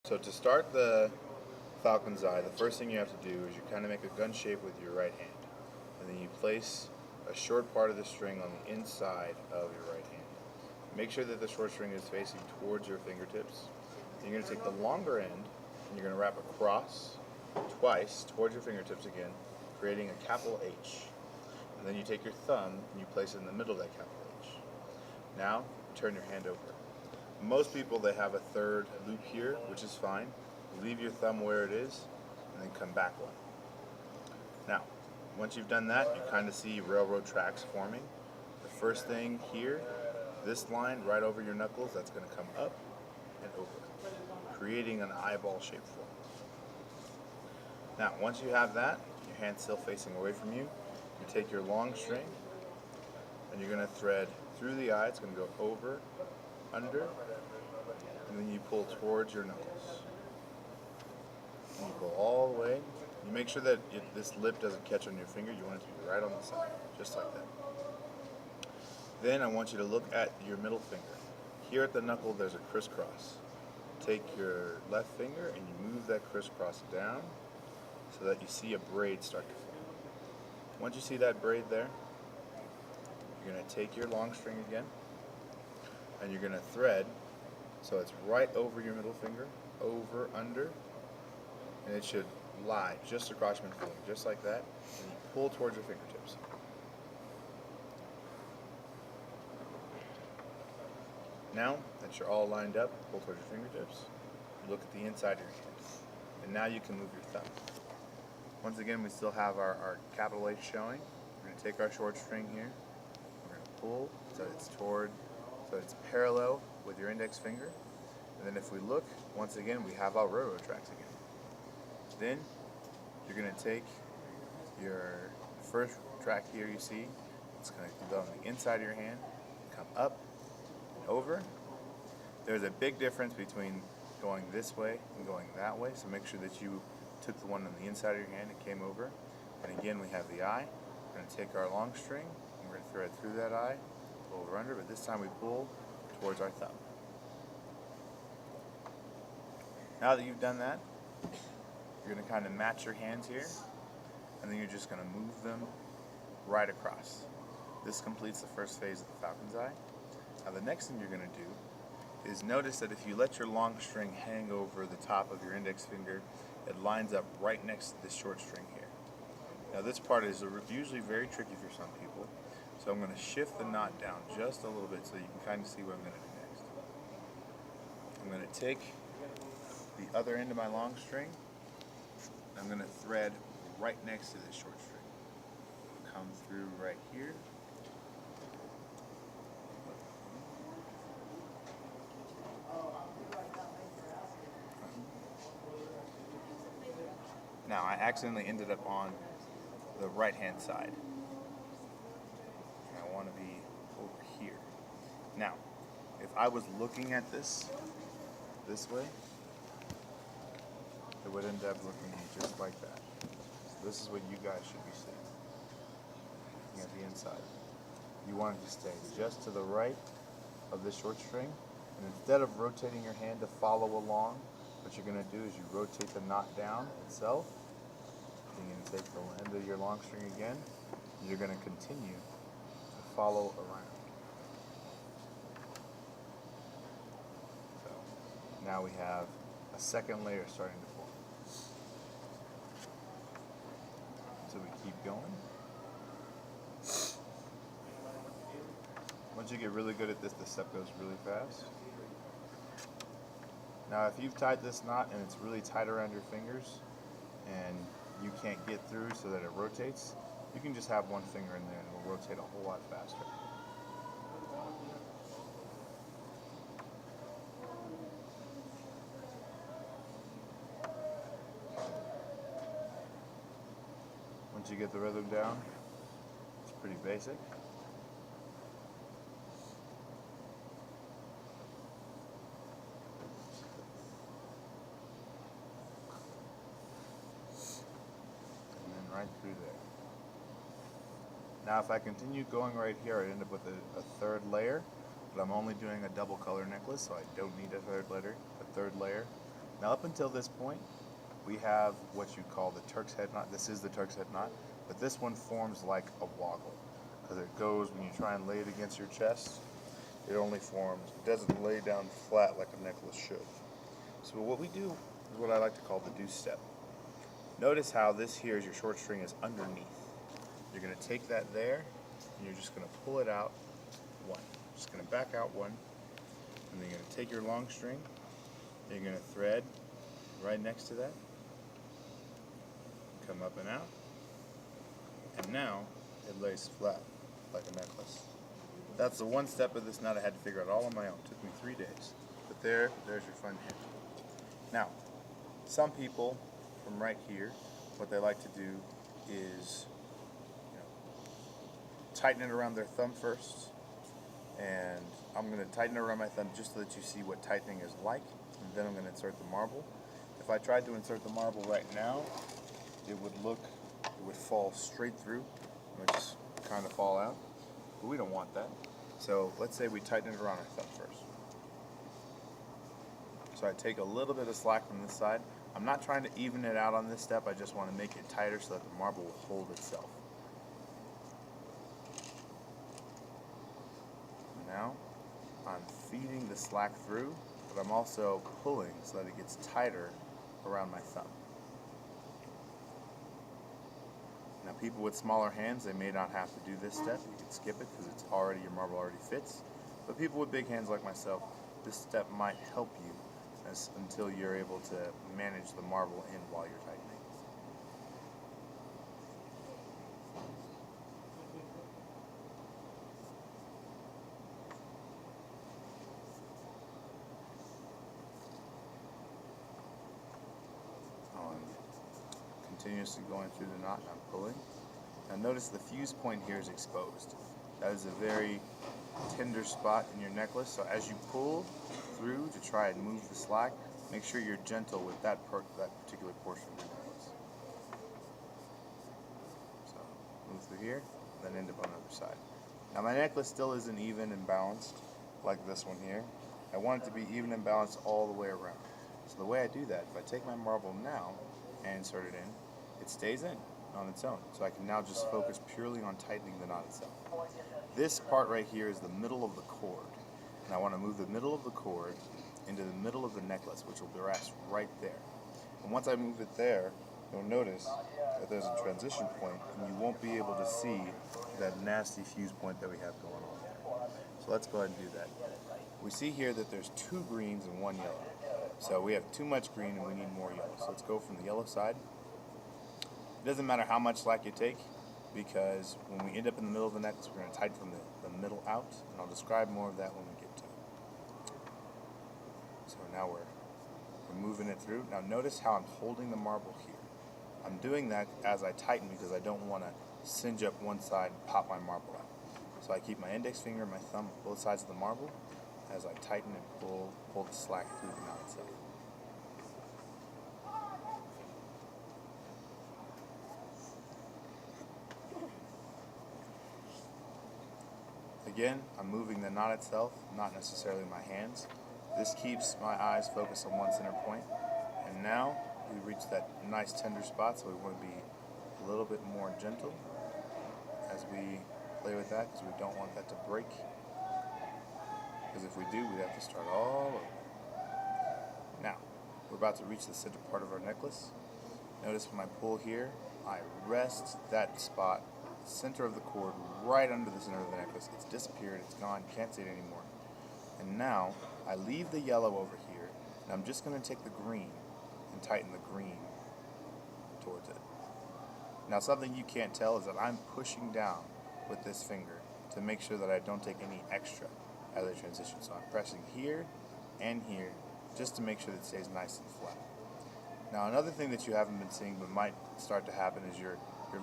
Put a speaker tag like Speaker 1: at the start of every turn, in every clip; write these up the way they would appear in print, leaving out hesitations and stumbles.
Speaker 1: So to start the Falcon's Eye, the first thing you have to do is you kind of make a gun shape with your right hand. And then you place a short part of the string on the inside of your right hand. Make sure that the short string is facing towards your fingertips. Then you're going to take the longer end and you're going to wrap across twice towards your fingertips again, creating a capital H. And then you take your thumb and you place it in the middle of that capital H. Now, turn your hand over. Most people, they have a third loop here, which is fine. Leave your thumb where it is, and then come back one. Now, once you've done that, you kind of see railroad tracks forming. The first thing here, this line right over your knuckles, that's going to come up and over, creating an eyeball shape form. Now, once you have that, your hand's still facing away from you, you take your long string, and you're going to thread through the eye. It's going to go over, under, and then you pull towards your knuckles. And you go all the way. You make sure that this lip doesn't catch on your finger. You want it to be right on the side, just like that. Then I want you to look at your middle finger. Here at the knuckle, there's a crisscross. Take your left finger and you move that crisscross down so that you see a braid start to form. Once you see that braid there, you're going to take your long string again, and you're going to thread so it's right over your middle finger, over, under, and it should lie just across your finger, just like that, and you pull towards your fingertips. Now that you're all lined up, pull towards your fingertips, you look at the inside of your hand, and now you can move your thumb. Once again, we still have our capital H showing. We're going to take our short string here, we're going to pull so it's parallel with your index finger. And then if we look, once again, we have our railroad tracks again. Then you're going to take your first track here you see, it's going to go on the inside of your hand, come up and over. There's a big difference between going this way and going that way, so make sure that you took the one on the inside of your hand and came over. And again, we have the eye. We're going to take our long string and we're going to thread through that eye, over under, but this time we pull towards our thumb. Now that you've done that, you're going to kind of match your hands here, and then you're just going to move them right across. This completes the first phase of the Falcon's Eye. Now the next thing you're going to do is notice that if you let your long string hang over the top of your index finger, it lines up right next to this short string here. Now this part is usually very tricky for some people, so I'm going to shift the knot down just a little bit so you can kind of see what I'm going to do next. I'm going to take the other end of my long string, and I'm going to thread right next to this short string. Come through right here. Now I accidentally ended up on the right hand side. And I want to be over here. Now, if I was looking at this way, it would end up looking just like that. So this is what you guys should be seeing. Looking at the inside. You want it to stay just to the right of this short string, and instead of rotating your hand to follow along, what you're going to do is you rotate the knot down itself. You're going to take the end of your long string again, and you're going to continue to follow around. So now we have a second layer starting to form. So we keep going. Once you get really good at this, the step goes really fast. Now if you've tied this knot and it's really tight around your fingers and you can't get through so that it rotates, you can just have one finger in there and it will rotate a whole lot faster. Once you get the rhythm down, it's pretty basic. Right through there. Now if I continue going right here, I'd end up with a third layer, but I'm only doing a double color necklace, so I don't need a third layer. Now up until this point, we have what you call the Turk's head knot. This is the Turk's head knot, but this one forms like a woggle because it goes when you try and lay it against your chest. It only forms, it doesn't lay down flat like a necklace should. So what we do is what I like to call the Deuce step. Notice how this here is your short string is underneath. You're going to take that there and you're just going to pull it out one. Just going to back out one, and then you're going to take your long string and you're going to thread right next to that, come up and out, and now it lays flat like a necklace. That's the one step of this knot I had to figure out all on my own. It took me 3 days. But there's your fun hand. Now, some people from right here, what they like to do is, tighten it around their thumb first. And I'm going to tighten it around my thumb just so that you see what tightening is like. And then I'm going to insert the marble. If I tried to insert the marble right now, it would fall straight through. It would just kind of fall out. But we don't want that. So let's say we tighten it around our thumb first. So I take a little bit of slack from this side. I'm not trying to even it out on this step. I just want to make it tighter so that the marble will hold itself. Now I'm feeding the slack through, but I'm also pulling so that it gets tighter around my thumb. Now people with smaller hands, they may not have to do this step. You can skip it because your marble already fits. But people with big hands like myself, this step might help you until you're able to manage the marble in while you're tightening. Continuously going through the knot and I'm pulling. Now notice the fuse point here is exposed. That is a very tender spot in your necklace, so as you pull through to try and move the slack, make sure you're gentle with that particular portion of your necklace. So move through here, then end up on the other side. Now my necklace still isn't even and balanced like this one here. I want it to be even and balanced all the way around. So the way I do that, if I take my marble now and insert it in, it stays in on its own. So I can now just focus purely on tightening the knot itself. This part right here is the middle of the cord. And I want to move the middle of the cord into the middle of the necklace, which will rest right there. And once I move it there, you'll notice that there's a transition point and you won't be able to see that nasty fuse point that we have going on there. So let's go ahead and do that. We see here that there's 2 greens and 1 yellow. So we have too much green and we need more yellow. So let's go from the yellow side. It doesn't matter how much slack you take, because when we end up in the middle of the necklace, we're going to tighten from the middle out, and I'll describe more of that when we get to it. So now we're moving it through. Now notice how I'm holding the marble here. I'm doing that as I tighten because I don't want to singe up one side and pop my marble out. So I keep my index finger and my thumb on both sides of the marble as I tighten and pull the slack through the knot itself. Again, I'm moving the knot itself, not necessarily my hands. This keeps my eyes focused on one center point. And now we reach that nice tender spot, so we want to be a little bit more gentle as we play with that, because we don't want that to break. Because if we do, we'd have to start all over. Now, we're about to reach the center part of our necklace. Notice when I pull here, I rest that spot, center of the cord, right under the center of the necklace. It's disappeared, it's gone, can't see it anymore. And now, I leave the yellow over here, and I'm just going to take the green and tighten the green towards it. Now something you can't tell is that I'm pushing down with this finger to make sure that I don't take any extra as I transition. So I'm pressing here and here just to make sure that it stays nice and flat. Now another thing that you haven't been seeing but might start to happen is your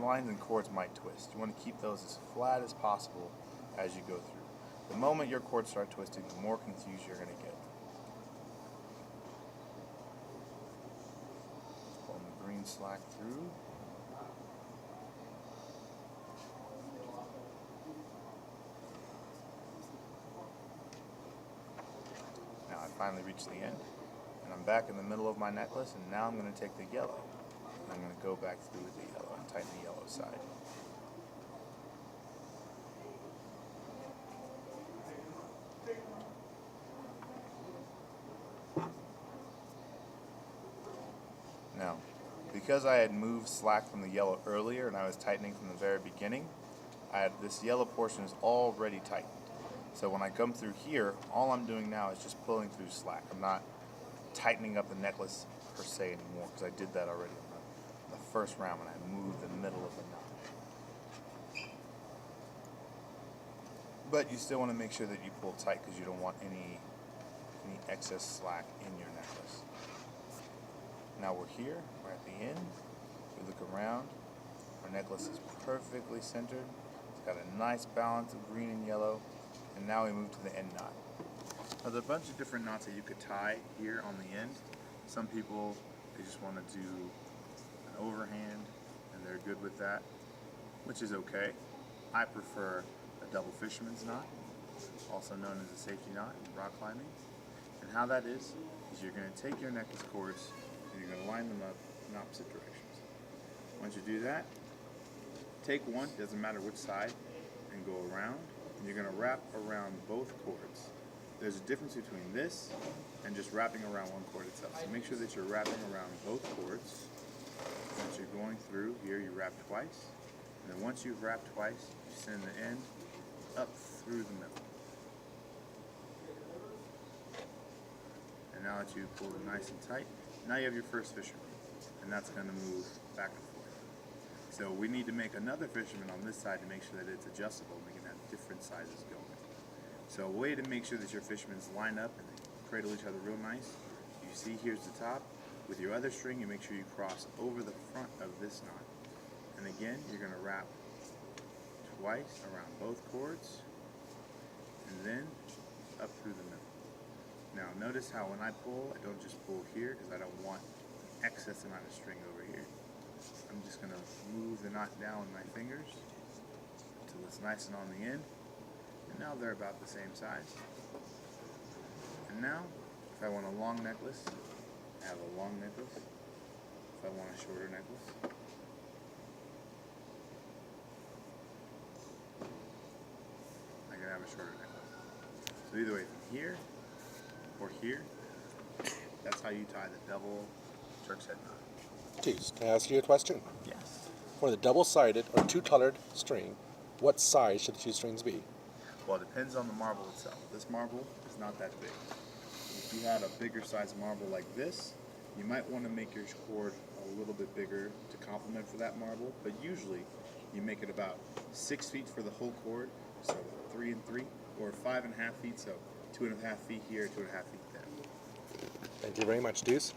Speaker 1: lines and cords might twist. You want to keep those as flat as possible as you go through. The moment your cords start twisting, the more confused you're going to get. Pulling the green slack through. Now I finally reach the end, and I'm back in the middle of my necklace, and now I'm going to take the yellow, and I'm going to go back through with the yellow and tighten the yellow side. Now, because I had moved slack from the yellow earlier and I was tightening from the very beginning, this yellow portion is already tightened. So when I come through here, all I'm doing now is just pulling through slack. I'm not tightening up the necklace per se anymore, because I did that already in the first round when I moved the middle of the knot. But you still want to make sure that you pull tight, because you don't want any excess slack in your necklace. Now we're here, we're at the end. We look around, our necklace is perfectly centered. It's got a nice balance of green and yellow. And now we move to the end knot. Now there's a bunch of different knots that you could tie here on the end. Some people, they just want to do an overhand, and they're good with that, which is okay. I prefer a double fisherman's knot, also known as a safety knot in rock climbing. And how that is you're going to take your necklace cords and you're going to line them up in opposite directions. Once you do that, take one, doesn't matter which side, and go around. And you're going to wrap around both cords. There's a difference between this and just wrapping around one cord itself. So make sure that you're wrapping around both cords. Once you're going through, here you wrap twice. And then once you've wrapped twice, you send the end up through the middle. And now that you pull it nice and tight, now you have your first fisherman. And that's going to move back and forth. So we need to make another fisherman on this side to make sure that it's adjustable. We can have different sizes going. So a way to make sure that your fishermans line up and they cradle each other real nice, you see here's the top. With your other string, you make sure you cross over the front of this knot. And again, you're going to wrap twice around both cords and then up through the middle. Now notice how when I pull, I don't just pull here because I don't want an excess amount of string over here. I'm just going to move the knot down with my fingers until it's nice and on the end. And now they're about the same size. And now, if I want a long necklace, I have a long necklace. If I want a shorter necklace, I can have a shorter necklace. So either way, from here or here, that's how you tie the double Turk's head knot.
Speaker 2: Deuce, can I ask you a question?
Speaker 1: Yes.
Speaker 2: For the double-sided or two-colored string, what size should the two strings be?
Speaker 1: Well, it depends on the marble itself. This marble is not that big. If you had a bigger size marble like this, you might want to make your cord a little bit bigger to complement for that marble, but usually you make it about 6 feet for the whole cord, so 3 and 3, or 5.5 feet, so 2.5 feet here, 2.5 feet there.
Speaker 2: Thank you very much, Deuce.